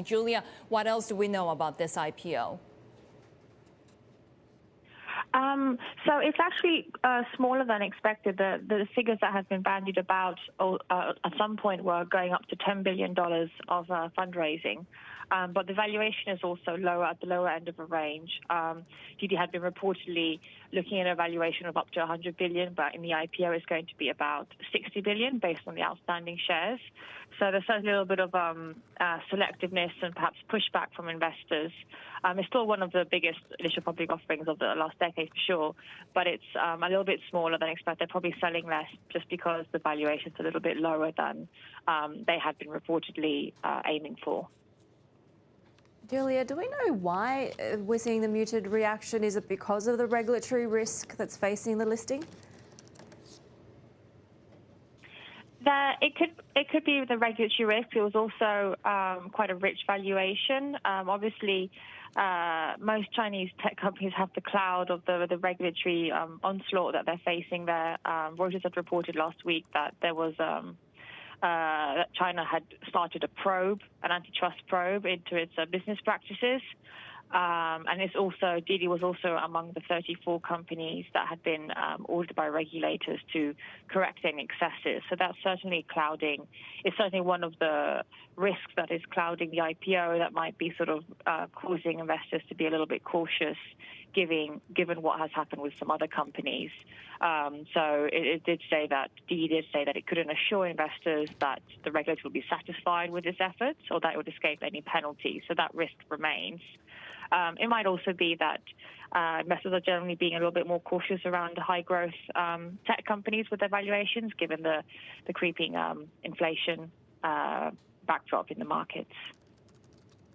Julia, what else do we know about this IPO? So it's actually smaller than expected. The figures that have been bandied about at some point were going up to $10 billion of fundraising. But the valuation is also lower at the lower end of a range. Didi had been reportedly looking at a valuation of up to 100 billion, but in the IPO it's going to be about 60 billion based on the outstanding shares. So there's certainly a little bit of selectiveness and perhaps pushback from investors. It's still one of the biggest initial public offerings of the last decade for sure, but it's a little bit smaller than expected. They're probably selling less just because the valuation's a little bit lower than they had been reportedly aiming for. Julia, do we know why we're seeing the muted reaction? Is it because of the regulatory risk that's facing the listing? It could be the regulatory risk. It was also quite a rich valuation. Obviously, most Chinese tech companies have the cloud of the regulatory onslaught that they're facing there. Reuters had reported last week that there was that China had started a probe, an antitrust probe into its business practices. And it's also, Didi was also among the 34 companies that had been ordered by regulators to correct any excesses. So that's certainly clouding. It's certainly one of the risks that is clouding the IPO that might be sort of causing investors to be a little bit cautious, given what has happened with some other companies. So it did say that, Didi did say that it couldn't assure investors that the regulator will be satisfied with its efforts or that it would escape any penalty. So that risk remains. It might also be that investors are generally being a little bit more cautious around high-growth tech companies with their valuations, given the creeping inflation backdrop in the markets.